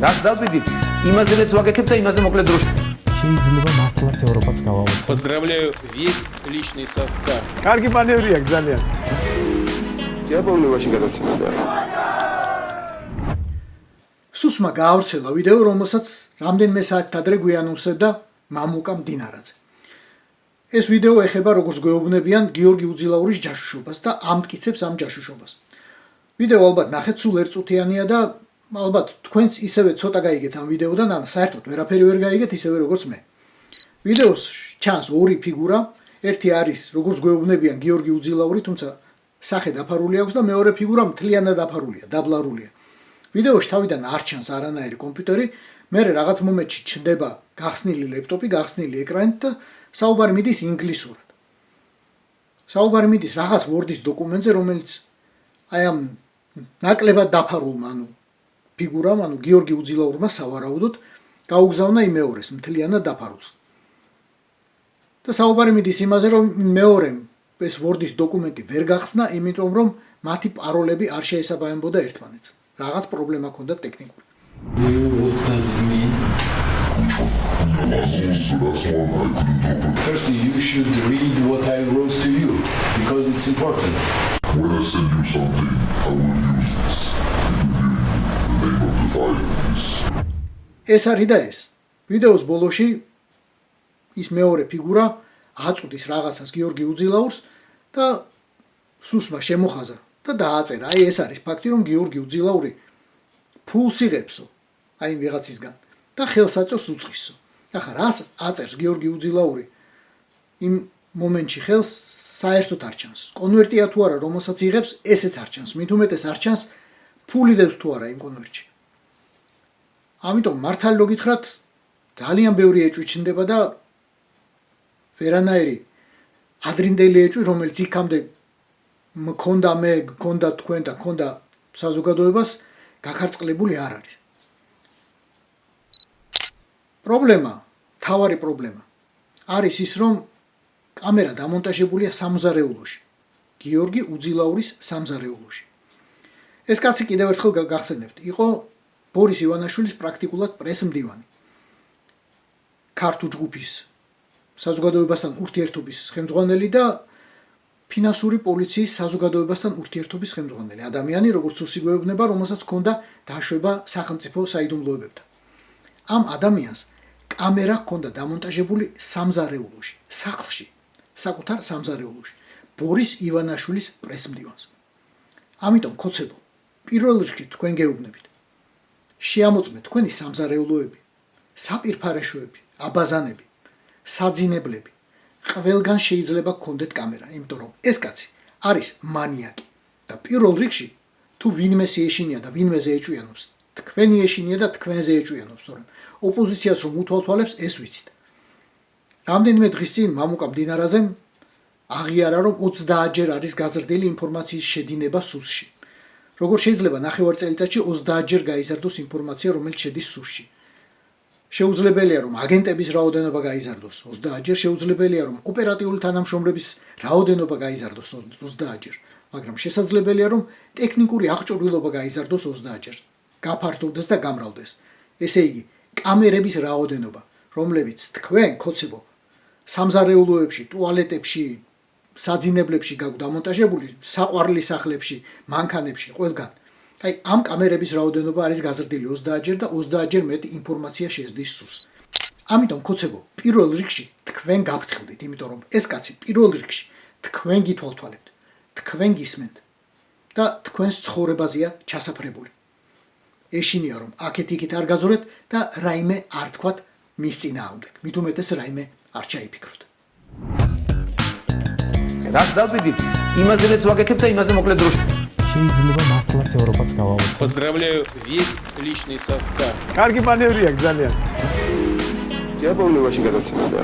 რას დავდივით, იმაზეც ვაკეთებ და იმაზე მოკლედ დროში. შეიძლება მართლაც ევროპაც გავავოცო. Поздравляю весь личный состав. კარგი მანევრია ძალიან. დიაპოვნებაში გადაცემდა. სუსმა გაავრცელა ვიდეო, რომელსაც რამდენიმე საათით ადრე გვიანონსებდა მამუკა მდინარაძე. ეს ვიდეო ეხება როგორც გვეუბნებიან გიორგი უძილაურის ჯაშუშობას და ამტკიცებს ამ ჯაშუშობას. ვიდეო ალბათ ნახეთ, სულ ერთწუთიანია და ალბათ თქვენც ისევე ცოტა გაიგეთ ამ ვიდეოდან, ან საერთოდ ვერაფერი ვერ გაიგეთ ისევე როგორც მე. ვიდეოს ჩანს ორი ფიგურა, ერთი არის როგორც გვეუბნებიან გიორგი უძილაური, თუმცა სახე დაფარული აქვს და მეორე ფიგურა მთლიანად დაფარულია, დაბლარულია. ვიდეოში თავიდან არ ჩანს არანაირი კომპიუტერი, მერე რაღაც მომენტში ჩნდება გახსნილი ლეპტოპი, გახსნილი ეკრანი და საუბარი მიდის ინგლისურად. საუბარი მიდის რაღაც Word-ის დოკუმენტზე, რომელიც აი ამ ნაკლებად დაფარულმა, ფიგურამ, გიორგი უძილაურმა სავარაუდოდ გაუგზავნა იმ მეორეს მთლიანად დაფარულს. და საუბარი მიდის იმაზე, რომ მეორემ ეს Word-ის დოკუმენტი ვერ გახსნა, იმიტომ რომ მათი პაროლები არ შეესაბამებოდა ერთმანეთს. რაღაც პრობლემა ჰქონდა ტექნიკური. What does it mean? First, you should read what I wrote to you because it's important. When I send you something, I will use this. It will be the name of the file is. ეს არის და ეს. ვიდეოს ბოლოში ის მეორე ფიგურა აწუდის რაღაცას გიორგი უძილაურს და სუსმა შემოხაზა და დააწერა. აი ეს არის ფაქტი, რომ გიორგი უძილაური ფულს იღებსო, აი ვიღაცისგან და ხელსაწერს უწყისო. ახლა რას აწერს გიორგი უძილაური? იმ მომენტში ხელს საერთოდ არ ჩანს. კონვერტია თუ არა, რომელსაც იღებს, ესეც არ ჩანს. მით უმეტეს არ ჩანს ფული დევს თუ არა იმ კონვერტში. ამიტომ მართალი რო გითხრათ, ძალიან ბევრი ეჭვი ჩნდება და ვერანაირი ადრინდელი ეჭვი, რომელიც იქამდე მქონდა მე, გქონდა თქვენ და გქონდა საზოგადოებას, გაქარწყლებული არ არის. პრობლემა, თავარი პრობლემა არის ის, რომ კამერა დამონტაჟებულია სამზარეულოში. გიორგი უძილაურის სამზარეულოში. ეს კაცი კიდევ ერთხელ გახსენებთ, იყო ბორის ივანაშვილის პრაქტიკულად პრესმდივანი. ქართულ ჯგუფის საზოგადოებასთან ურთიერთობის ხელმძღვანელი და ფინანსური პოლიციის საზოგადოებასთან ურთიერთობის ხელმძღვანელი. ადამიანი, როგორც სუსი გვეუბნება, რომელსაც ჰქონდა დაშვება სახელმწიფო საიდუმლოებებთან. ამ ადამიანს კამერა ჰქონდა დამონტაჟებული სამზარეულოში, სახლში, საკუთარ სამზარეულოში, ბორის ივანაშვილის პრესმდივანს. ამიტომ ხოცებო, პირველ რიგში თქვენ გეუბნებით. შეამოწმეთ თქვენი სამზარეულოები, საპირფარეშოები, აბაზანები, საძინებლები. ყველგან შეიძლება გქონდეთ კამერა, იმიტომ რომ ეს კაცი არის მანიაკი და პირველ რიგში თუ ვინმეს ეშინია და ვინმეზე ეჭვიანობს, თქვენი ეშინია და თქვენზე ეჭვიანობს, თორემ ოპოზიციას რომ უთვალთვალებს, ეს ვიცით. რამდენიმე დღის წინ მამუკა მდინარაძემ აღიარა, რომ 30-ჯერ არის გაზრდილი ინფორმაციის შედინება სუსში. როგორ შეიძლება ნახევარ წელიწადში 30-ჯერ გაიზარდოს ინფორმაცია, რომელიც შედის სუსში? შეუძლებელია, რომ აგენტების რაოდენობა გაიზარდოს 30-ჯერ, შეუძლებელია, რომ ოპერატიული თანამშრომლების რაოდენობა გაიზარდოს 30-ჯერ, მაგრამ შესაძლებელია, რომ ტექნიკური აღჭურვილობა გაიზარდოს 30-ჯერ, გაფართოვდეს და გამრავლდეს. ესე იგი, კამერების რაოდენობა, რომლებიც თქვენ ხოცებო სამზარეულოებში, ტუალეტებში, საძინებლებში გაგვ დამონტაჟებული, საყვარლის სახლებში, მანქანებში, ყველგან. აი ამ კამერების რაოდენობა არის გაზრდილი 30-ჯერ და 30-ჯერ მეტი ინფორმაცია შეძდის სუსს. ამიტომ ხოცებო, პირველ რიგში თქვენ გაფრთხილდით, იმიტომ რომ ეს კაცი პირველ რიგში თქვენ გითვალთვალებთ, თქვენ გისმენთ და თქვენს ცხოვრებაზეა ჩასაფრებული. ეშინია რომ აქეთ-იქით არ გაძორეთ და რაიმე არ თქვათ მის წინააღმდეგ. მით უმეტეს რაიმე არ ჩაიფიქროთ. რას დავდივით, იმაზეც ვაკეთებ და იმაზე მოკლედ დროში. შეიძლება მართლაც ევროპაც გავავოცო. Поздравляю весь личный состав. კარგი მანევრია ძალიან. დიაპოვნებაში გადაცემდა.